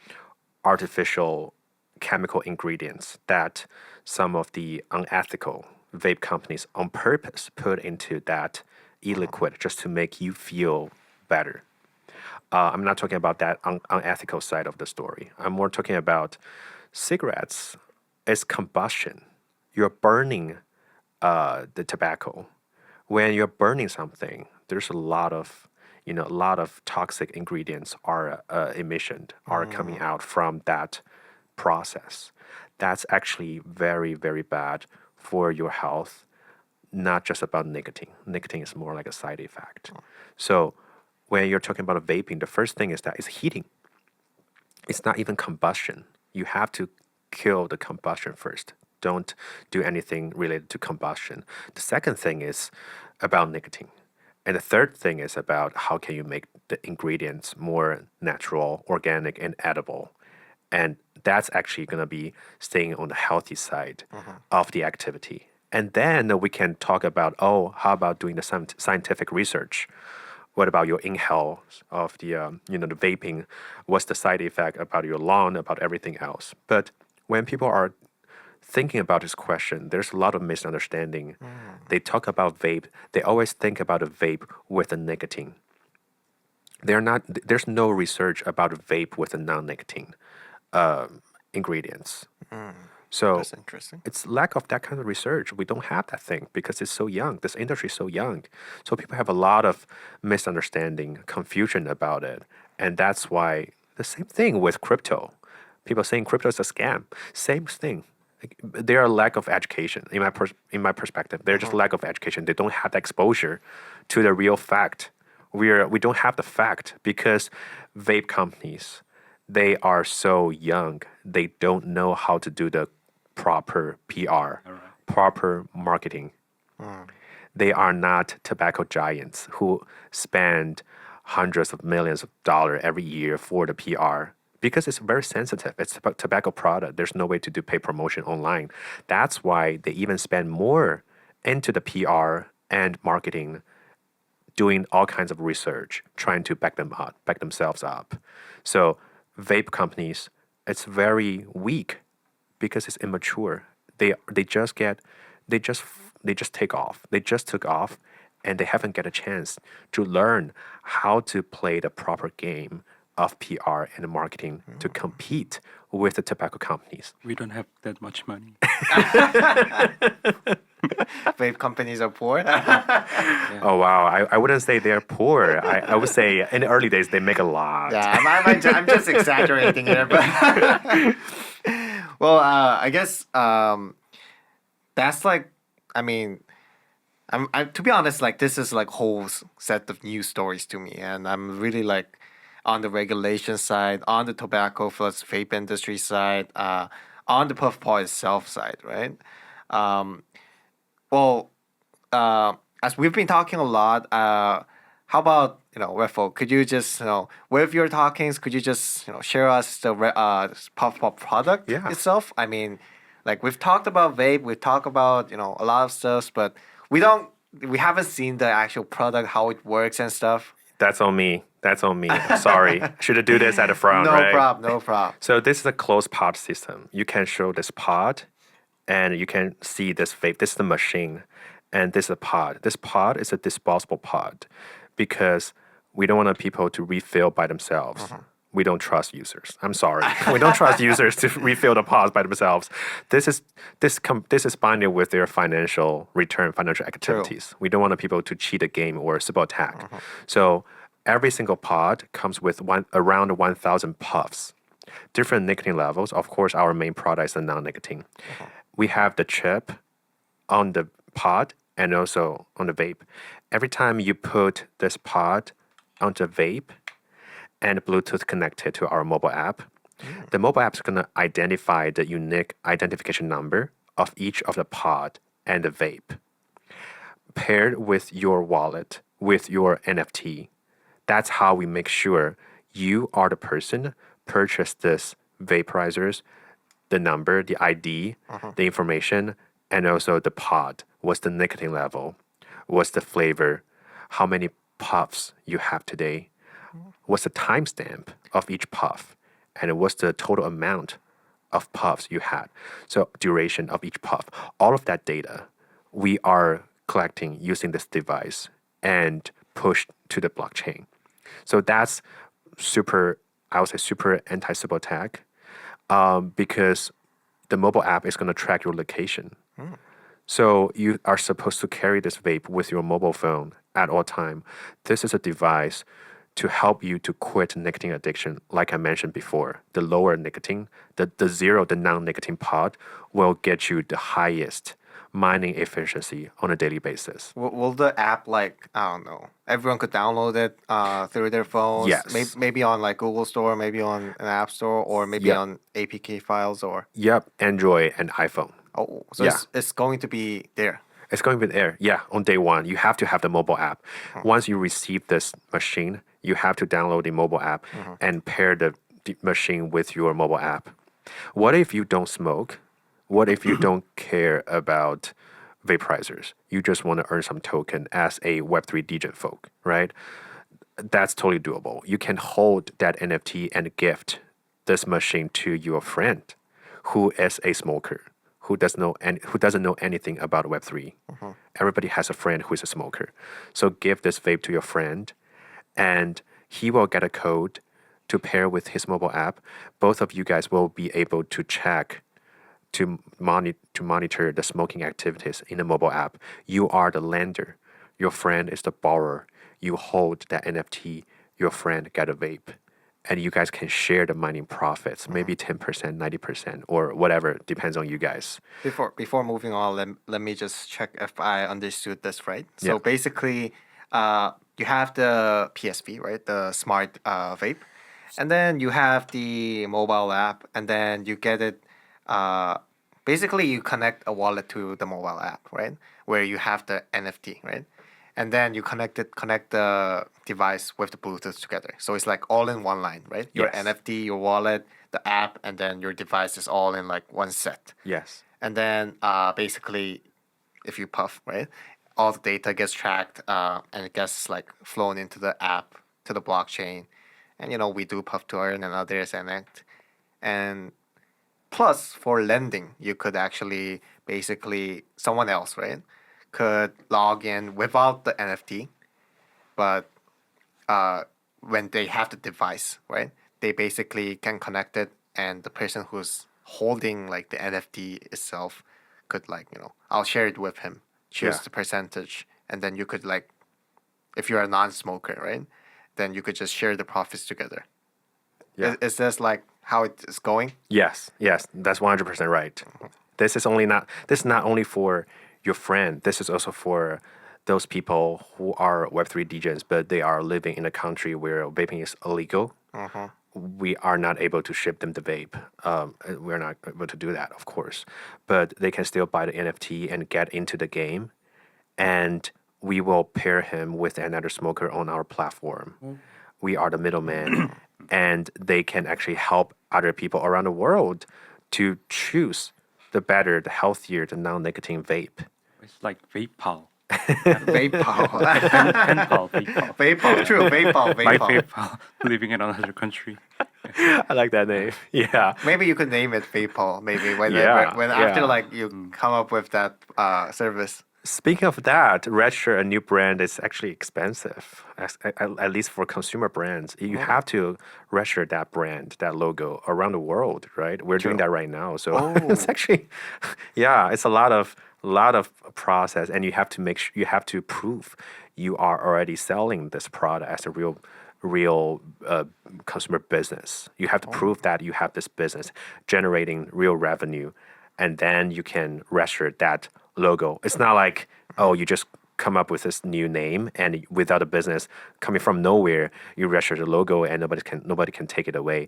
artificial chemical ingredients that some of the unethical vape companies on purpose put into that e-liquid just to make you feel better. I'm not talking about that unethical side of the story. I'm more talking about cigarettes is combustion. You're burning the tobacco. When you're burning something, there's a lot of toxic ingredients are emission are coming out from that process. That's actually very, very bad for your health, not just about nicotine. Nicotine is more like a side effect. So when you're talking about vaping, the first thing is that it's heating. It's not even combustion. You have to kill the combustion first. Don't do anything related to combustion. The second thing is about nicotine. And the third thing is about how can you make the ingredients more natural, organic, and edible. And that's actually going to be staying on the healthy side of the activity. And then we can talk about, oh, how about doing the scientific research? What about your inhale of the vaping? What's the side effect about your lung, about everything else? But when people are thinking about this question, there's a lot of misunderstanding. They talk about vape. They always think about a vape with a nicotine. There's no research about a vape with a non-nicotine ingredients. So That's interesting. it's lack of that kind of research. We don't have that thing because it's so young. This industry is so young. So people have a lot of misunderstanding, confusion about it. And that's why the same thing with crypto. People saying crypto is a scam. Same thing. Like, there are lack of education in my perspective. There's just lack of education. They don't have the exposure to the real fact. We don't have the fact because vape companies, they are so young. They don't know how to do the proper PR, proper marketing. They are not tobacco giants who spend hundreds of millions of dollars every year for the PR because it's very sensitive. It's a tobacco product. There's no way to do paid promotion online. That's why they even spend more into the PR and marketing, doing all kinds of research, trying to back themselves up. So vape companies, it's very weak because it's immature. They just take off. They just took off, and they haven't get a chance to learn how to play the proper game of PR and marketing to compete with the tobacco companies. We don't have that much money. Vape companies are poor. Oh wow, I wouldn't say they're poor. I would say in the early days they make a lot. Yeah, I'm just exaggerating here, but well, I guess that's like, I mean, I'm to be honest, like this is like whole set of new stories to me, and I'm really like on the regulation side, on the tobacco plus vape industry side, on the Puffpaw itself side, right? Um, well, as we've been talking a lot, how about Reffo? Could you just with your talkings, could you just share us the Puffpaw product Yeah. itself? I mean, like we've talked about vape, we've talked about a lot of stuff, but we haven't seen the actual product, how it works and stuff. That's on me. Sorry. Should have do this at the front, No right? problem, no problem. So this is a closed pod system. You can show this pod, and you can see this vape. This is the machine, and this is a pod. This pod is a disposable pod, because we don't want people to refill by themselves. We don't trust users. I'm sorry. We don't trust users to refill the pods by themselves. This is binding with their financial return, financial activities. We don't want people to cheat the game or sabotage. So every single pod comes with around 1,000 puffs, different nicotine levels. Of course, our main product is the non-nicotine. We have the chip on the pod and also on the vape. Every time you put this pod onto vape and Bluetooth connected to our mobile app, the mobile app is going to identify the unique identification number of each of the pod and the vape, paired with your wallet, with your NFT. That's how we make sure you are the person purchased this vaporizers, the number, the ID, the information, and also the pod. What's the nicotine level? What's the flavor? How many puffs you have today? What's the timestamp of each puff? And what's the total amount of puffs you had? So duration of each puff. All of that data we are collecting using this device and pushed to the blockchain. So that's I would say super anti-cyber attack, because the mobile app is going to track your location. So you are supposed to carry this vape with your mobile phone at all time. This is a device to help you to quit nicotine addiction. Like I mentioned before, the lower nicotine, the non-nicotine pod will get you the highest mining efficiency on a daily basis. Will the app like I don't know? Everyone could download it through their phones. Yes. Maybe on like Google Store, maybe on an app store, or maybe Yep. on APK files. Or Yep, Android and iPhone. so Yeah. it's going to be there. It's going to be there. Yeah, on day one, you have to have the mobile app. Once you receive this machine, you have to download the mobile app and pair the machine with your mobile app. What if you don't smoke? What if you don't care about vaporizers? You just want to earn some token as a Web3 DJ folk, right? That's totally doable. You can hold that NFT and gift this machine to your friend who is a smoker, who doesn't know anything about Web3. Everybody has a friend who is a smoker. So give this vape to your friend, and he will get a code to pair with his mobile app. Both of you guys will be able to check to monitor the smoking activities in the mobile app. You are the lender. Your friend is the borrower. You hold that NFT. Your friend get a vape. And you guys can share the mining profits, maybe 10%, 90%, or whatever, depends on you guys. Before moving on, let me just check if I understood this right. So Yeah. basically, you have the PSV, right? The smart vape, and then you have the mobile app, and then you get it. Basically, you connect a wallet to the mobile app, right? Where you have the NFT, right? And then you connect the device with the Bluetooth together. So it's like all in one line, right? Your Yes. NFT, your wallet, the app, and then your device is all in like one set. Yes. And then basically, if you puff, right, all the data gets tracked and it gets like flown into the app, to the blockchain. And we do puff to earn and others and plus for lending, you could actually basically someone else, right, could log in without the NFT, but when they have the device, right, they basically can connect it, and the person who's holding like the NFT itself could like I'll share it with him, choose Yeah. the percentage, and then you could like if you're a non-smoker, right, then you could just share the profits together. Yeah. Is this like how it is going? Yes, that's 100% right. This is not only for your friend. This is also for those people who are Web3 DJs, but they are living in a country where vaping is illegal. We are not able to ship them the vape. We're not able to do that, of course. But they can still buy the NFT and get into the game, and we will pair him with another smoker on our platform. We are the middleman, and they can actually help other people around the world to choose the better, the healthier, the non-nicotine vape. It's like vape Vape-pow. pen pal, vape Vape-pow, true. Vape-pow, My vape-pow. vape living in another country. I like that name. Yeah. Maybe you could name it vape-pow, maybe when Yeah, after yeah. like you come up with that service. Speaking of that, register a new brand is actually expensive, at least for consumer brands. You have to register that brand, that logo around the world, right? We're doing True. that right now. So Oh. it's actually, yeah, it's a lot of process, and you have to you have to prove you are already selling this product as a real consumer business. You have to prove that you have this business generating real revenue, and then you can register that logo. It's not like, oh, you just come up with this new name and without a business coming from nowhere, you register the logo and nobody can take it away.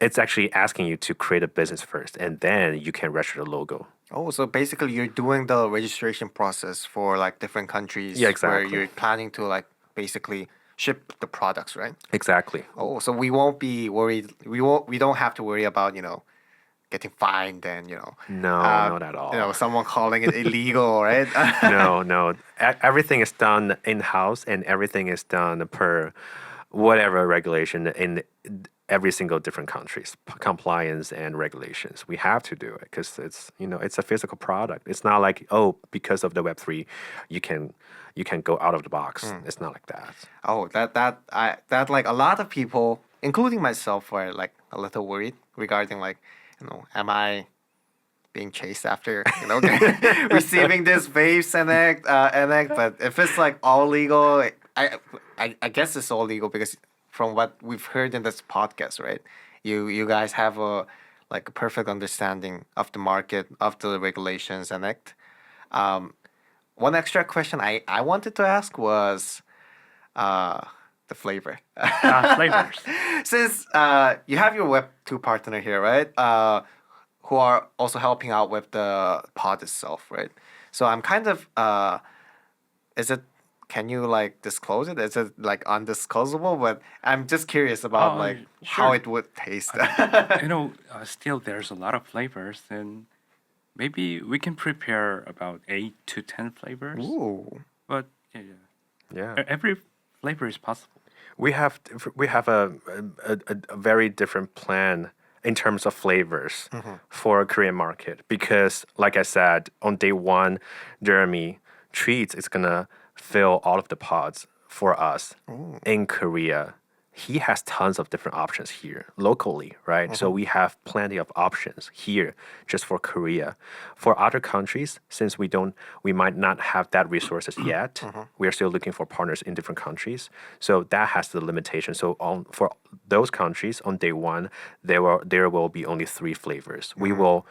It's actually asking you to create a business first, and then you can register the logo. Oh, so basically you're doing the registration process for like different countries Yeah, where exactly. you're planning to like basically ship the products, right? Exactly. Oh, so we won't be worried. We don't have to worry about getting fined and No, not at all. someone calling it illegal, right? No. Everything is done in house, and everything is done per whatever regulation in every single different countries, compliance and regulations. We have to do it because it's a physical product. It's not like, oh, because of the Web3, you can go out of the box. It's not like that. Oh, that like a lot of people including myself, were like a little worried regarding like, am I being chased after receiving this vapes and but if it's like all legal, I guess it's all legal because from what we've heard in this podcast, right? You guys have a like a perfect understanding of the market, of the regulations and act. One extra question I wanted to ask was the flavor. Flavors. Since you have your Web2 partner here, right? Who are also helping out with the pod itself, right? So I'm kind of is it can you like disclose it? Is it like undisclosable? But I'm just curious about like how sure. it would taste. Still there's a lot of flavors, and maybe we can prepare about 8 to 10 flavors. Ooh. But Yeah. every flavor is possible. We have a very different plan in terms of flavors for Korean market because, like I said, on day one, Jeremy Treats is gonna fill all of the pods for us in Korea. He has tons of different options here locally, right? So we have plenty of options here just for Korea. For other countries, since we might not have that resources yet, we are still looking for partners in different countries. So that has the limitation. So for those countries on day one, there will be only 3 flavors. We will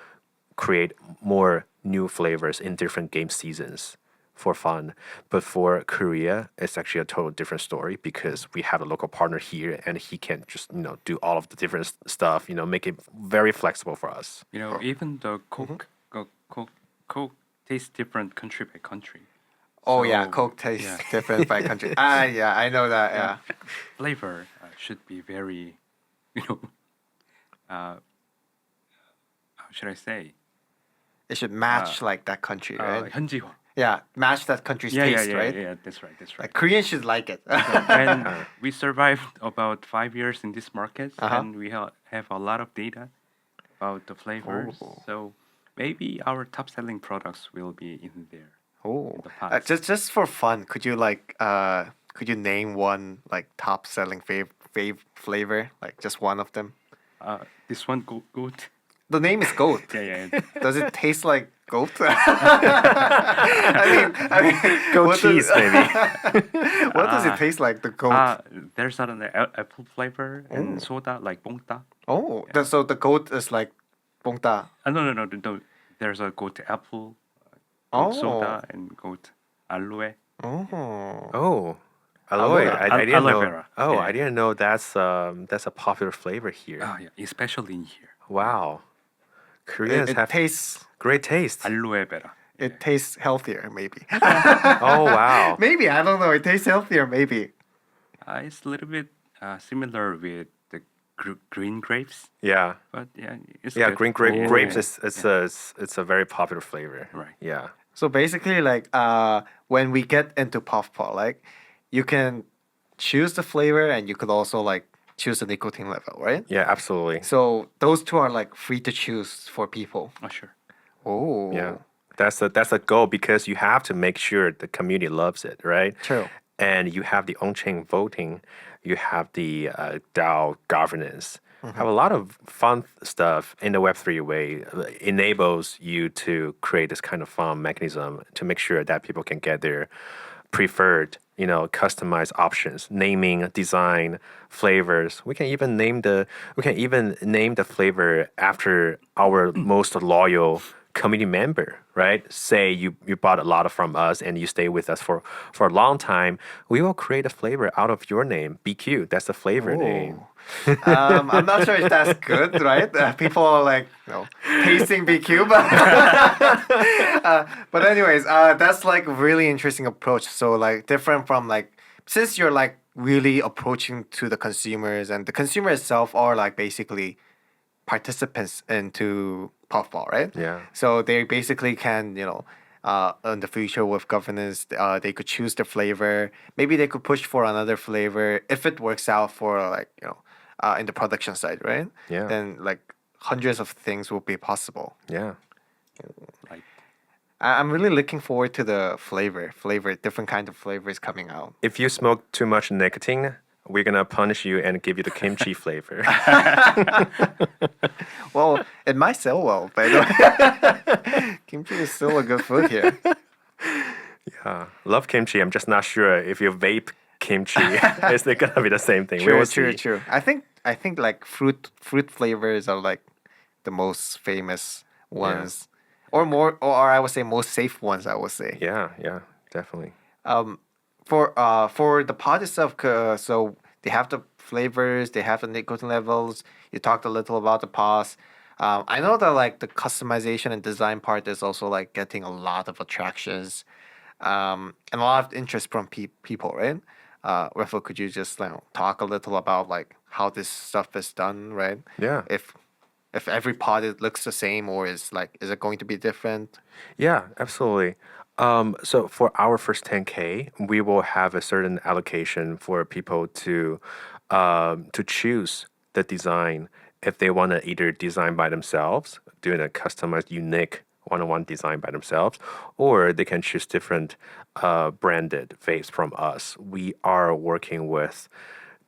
create more new flavors in different game seasons for fun. But for Korea, it's actually a total different story because we have a local partner here and he can just, do all of the different stuff, make it very flexible for us. Even the Coke tastes different country by country. Oh yeah, So, Coke tastes yeah. different by country. Yeah, I know that. Yeah. Flavor should be very, how should I say? It should match like that country, right? 현지화. Yeah, match that country's taste, right? Yeah, that's right. Like Koreans should like it. And we survived about 5 years in this market, Uh-huh. and we have a lot of data about the flavors. Oh. So maybe our top selling products will be in there. Oh, the past. just for fun, could you name one like top selling flavor, like just one of them? This one good. The name is goat. Yeah. Does it taste like goat? I mean, Goat what cheese, maybe. what does it taste like? The goat. There's an apple flavor and soda like bongta. So the goat is like bongta. No. There's a goat apple, goat soda, and goat aloe. Oh, aloe. I didn't Aloe know. vera. Oh, Yeah. I didn't know that's a popular flavor here. Oh yeah, especially in here. Wow. Koreans It have tastes. great taste. Aloe vera. It tastes healthier, maybe. Oh, wow. Maybe I don't know. It tastes healthier, maybe. It's a little bit similar with the green grapes, Yeah. but yeah, it's Yeah, good. green grapes is it's a very popular flavor. Right. Yeah. So basically, like when we get into Puffpaw, like you can choose the flavor and you could also like choose the nicotine level, right? Yeah, absolutely. So those two are like free to choose for people. Oh sure. Oh, Yeah. That's a goal because you have to make sure the community loves it, right? True. And you have the on-chain voting, you have the DAO governance, have a lot of fun stuff in the Web3 way. Enables you to create this kind of fun mechanism to make sure that people can get their preferred, customized options, naming, design, flavors. We can even name the flavor after our most loyal community member, right? Say you bought a lot from us and you stay with us for a long time. We will create a flavor out of your name. BQ, that's the flavor name. I'm not sure if that's good, right? People are like, tasting BQ, but anyways, that's like a really interesting approach. So like different from like since you're like really approaching to the consumers and the consumer itself are like basically participants into Puffball, right? Yeah. So they basically can, in the future with governance, they could choose the flavor. Maybe they could push for another flavor if it works out for like, in the production side, right? Yeah. Then like hundreds of things will be possible. Yeah. Like I'm really looking forward to the flavor, different kind of flavors coming out. If you smoke too much nicotine we're gonna punish you and give you the kimchi flavor. Well, it might sell well, but kimchi is still a good food here. Love kimchi. I'm just not sure if you vape kimchi, is it gonna be the same thing? We True, will true, see. true. I think like fruit flavors are like the most famous ones, or more, or I would say most safe ones. I would say. Yeah, definitely. For the pod itself, so they have the flavors, they have the nicotine levels. You talked a little about the pods. I know that like the customization and design part is also like getting a lot of attractions, and a lot of interest from people, right? Reffo, could you just talk a little about like how this stuff is done, right? Yeah. If every pod it looks the same, or is it going to be different? Yeah, absolutely. So for our first 10K, we will have a certain allocation for people to choose the design if they want to either design by themselves, doing a customized, unique one-on-one design by themselves, or they can choose different branded vapes from us. We are working with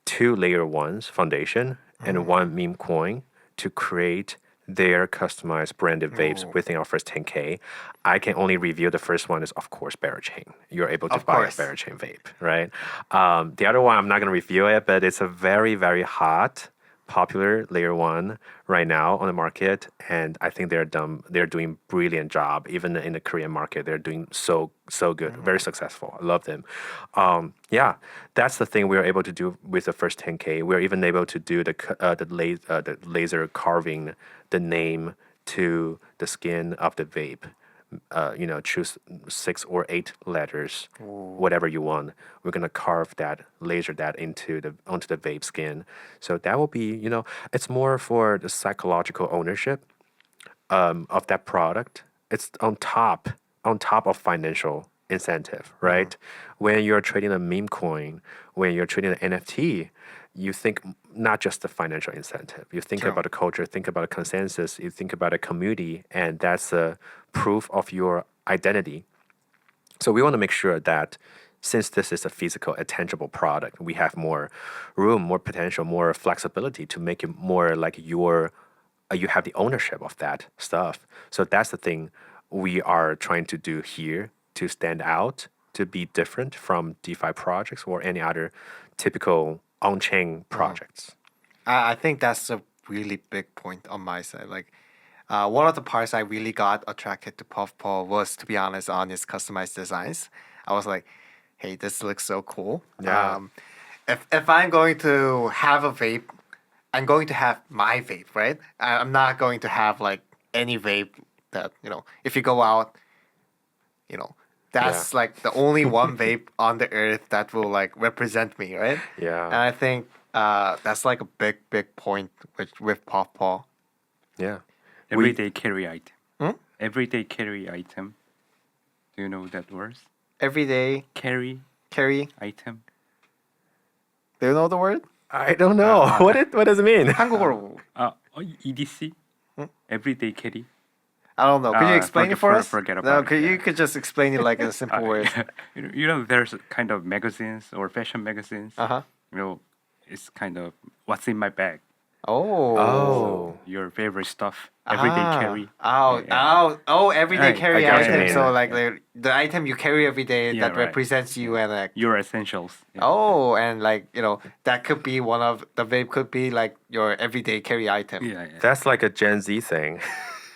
two layer ones foundation and one meme coin to create their customized branded vapes Oh, within our first 10K. I can only review the first one is, of course, Barachain. You're able to of buy a course. Barachain vape, right? The other one, I'm not going to review it, but it's a very, very hot, popular layer one right now on the market, and I think they're doing brilliant job. Even in the Korean market, they're doing so good, very successful. I love them. Yeah, that's the thing we are able to do with the first 10K. We're even able to do the laser carving the name to the skin of the vape. Choose 6 or 8 letters, whatever you want. We're gonna carve that, laser that onto the vape skin. So that will be, it's more for the psychological ownership of that product. It's on top of financial incentive, right? When you're trading a meme coin, when you're trading an NFT, you think not just the financial incentive. You think True. about the culture, think about a consensus, you think about a community, and that's a proof of your identity. So we want to make sure that since this is a physical, a tangible product, we have more room, more potential, more flexibility to make it more like you have the ownership of that stuff. So that's the thing we are trying to do here to stand out, to be different from DeFi projects or any other typical on-chain projects. I think that's a really big point on my side. Like, one of the parts I really got attracted to Puffpaw was, to be honest, on his customized designs. I was like, hey, this looks so cool. Yeah. If I'm going to have a vape, I'm going to have my vape, right? I'm not going to have like any vape that, if you go out, that's like the only one vape on the earth that will like represent me, right? Yeah. And I think that's like a big, big point with Puffpaw. Yeah. Everyday carry item. Hmm? Everyday carry item. Do you know that word? Everyday Carry carry. item. Do you know the word? I don't know. What does it mean? 한국어로. EDC. Everyday carry. I don't know. Could you explain forget- it for us? forget No, about it, you yeah. could just explain it like in a simple word. There's kind of magazines or fashion magazines. Uh-huh. It's kind of what's in my bag. Oh. Oh. Your favorite stuff. Everyday carry. Oh, Yeah. everyday Right, carry I got what you item. mean. So like the item you carry every day Yeah, that right. represents you and like Your essentials. Yeah. oh, and like that could be one of the vape could be like your everyday carry item. Yeah. That's like a Gen Z thing.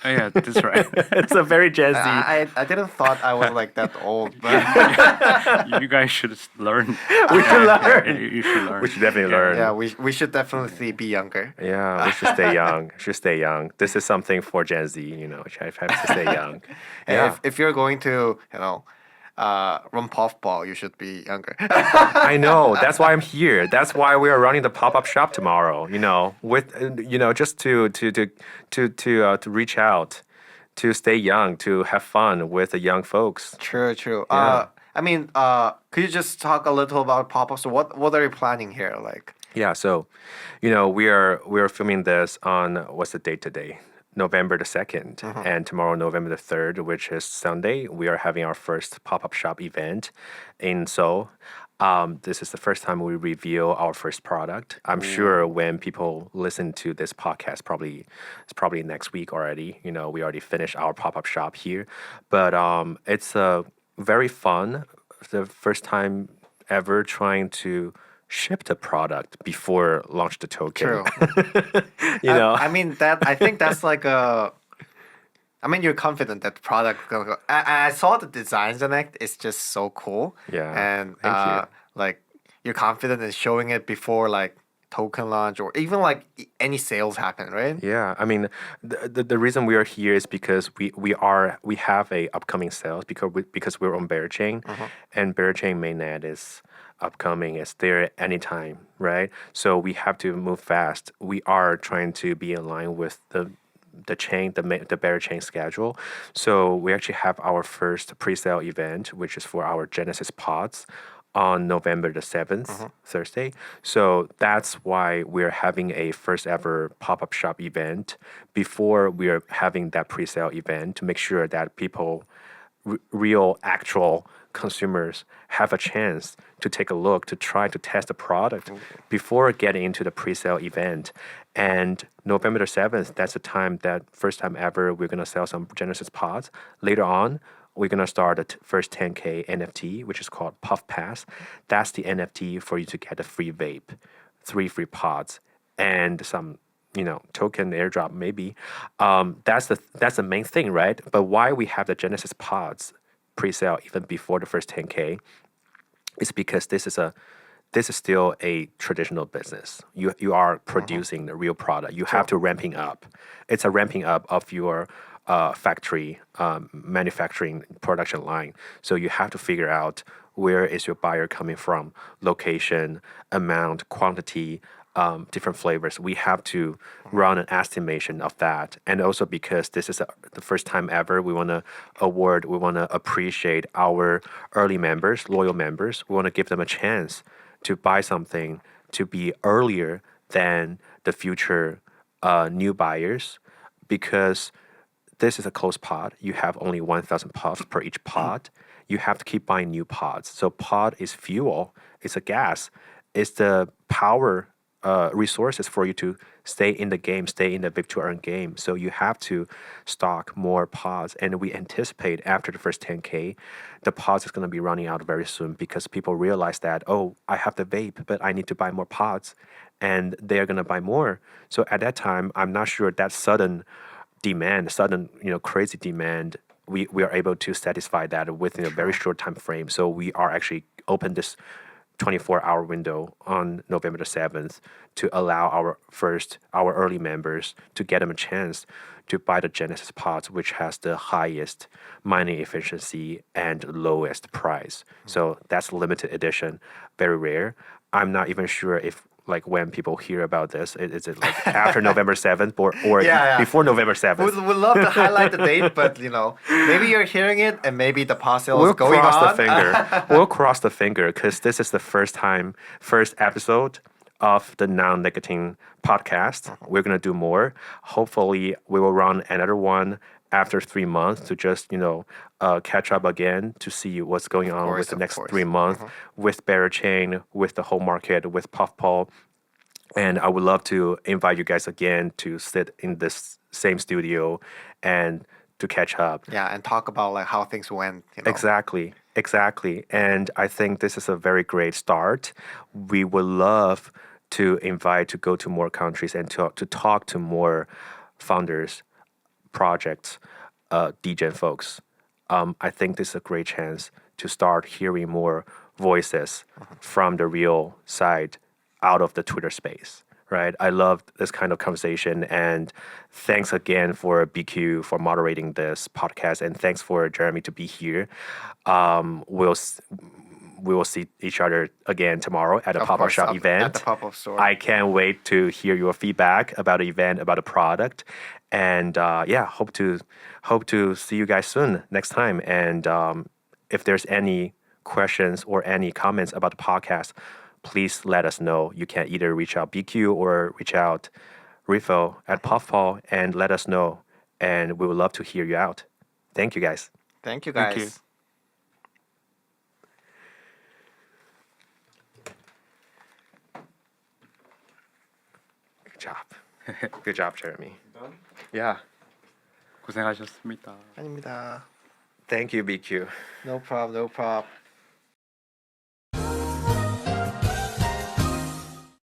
Oh, yeah, that's right. It's a very Gen Z. I didn't thought I was like that old, but You guys should learn. We should learn. You should learn. We should definitely learn. yeah, we should definitely be younger. Yeah, we should stay young. Should stay young. This is something for Gen Z, have to stay young. And Yeah. if you're going to run Puffball, you should be younger. I know. That's why I'm here. That's why we are running the pop-up shop tomorrow. With just to reach out, to stay young, to have fun with the young folks. True, true. Yeah. I mean, could you just talk a little about pop-ups? So what are you planning here? Like, Yeah. So, we are filming this on what's the date today? November the 2nd, and tomorrow, November the 3rd, which is Sunday, we are having our first pop-up shop event in Seoul. This is the first time we reveal our first product. I'm sure when people listen to this podcast, it's probably next week already. You know, we already finished our pop-up shop here, but it's very fun. The first time ever trying to ship the product before launch the token. True. You know, I mean that. I think that's like a. I mean, you're confident that the product gonna go. I saw the designs in it. It's just so cool. Yeah, And thank you. like you're confident in showing it before like token launch or even like any sales happen, right? Yeah, I mean, the reason we are here is because we have a upcoming sales because we're on Bear Chain, and Bear Chain mainnet is upcoming. It's there anytime, right? So we have to move fast. We are trying to be in line with the Bear Chain schedule. So we actually have our first pre-sale event, which is for our Genesis pods on November the 7th, Thursday. So that's why we're having a first ever pop-up shop event before we're having that pre-sale event to make sure that people, real, actual consumers have a chance to take a look, to try to test the product before getting into the pre-sale event. And November the 7th, that's the time that first time ever we're going to sell some Genesis pods. Later on, we're going to start the first 10K NFT, which is called Puffpaw. That's the NFT for you to get a free vape, 3 free pods, and some, token airdrop maybe. That's the main thing, right? But why we have the Genesis pods pre-sale even before the first 10K is because this is still a traditional business. You are producing the real product. You have to ramping up. It's a ramping up of your factory manufacturing production line. So you have to figure out where is your buyer coming from, location, amount, quantity, different flavors. We have to run an estimation of that. And also because this is the first time ever, we want to appreciate our early members, loyal members. We want to give them a chance to buy something to be earlier than the future new buyers, because this is a closed pod. You have only 1,000 puffs per each pod. You have to keep buying new pods. So pod is fuel. It's a gas. It's the power resources for you to stay in the game, stay in the Vic to Earn game. So you have to stock more pods. And we anticipate after the first 10K, the pods is going to be running out very soon because people realize that, oh, I have the vape, but I need to buy more pods. And they're going to buy more. So at that time, I'm not sure that sudden crazy demand, we are able to satisfy that within a very short time frame. So we are actually open this 24-hour window on November the 7th to allow our early members to get them a chance to buy the Genesis pods, which has the highest mining efficiency and lowest price. So that's limited edition, very rare. I'm not even sure if when people hear about this, is it like after November 7th or Yeah. before November 7th? We'd love to highlight the date, but maybe you're hearing it and maybe the pause sale is We'll going cross on. the finger. We'll cross the finger because this is the first episode of the non-nicotine podcast. We're gonna do more. Hopefully, we will run another one after 3 months to just catch up again to see what's going on with the next 3 months with Bear Chain, with the whole market, with Puffpaw. And I would love to invite you guys again to sit in this same studio and to catch up. Yeah, and talk about how things went. Exactly. And I think this is a very great start. We would love to invite to go to more countries and to talk to more founders, projects, DGen folks. I think this is a great chance to start hearing more voices from the real side out of the Twitter space, right? I love this kind of conversation, and thanks again for BQ for moderating this podcast, and thanks for Jeremy to be here. We will see each other again tomorrow at a pop-up shop event. At the pop-up store. I can't wait to hear your feedback about the event, about the product, and hope to see you guys soon next time. And if there's any questions or any comments about the podcast, please let us know. You can either reach out BQ or reach out Reffo at Puffpaw and let us know. And we would love to hear you out. Thank you, guys. Thank you, guys. Thank you. Good job, Jeremy. Done? Yeah. 고생하셨습니다. 아닙니다. Thank you, BQ. No problem, no problem.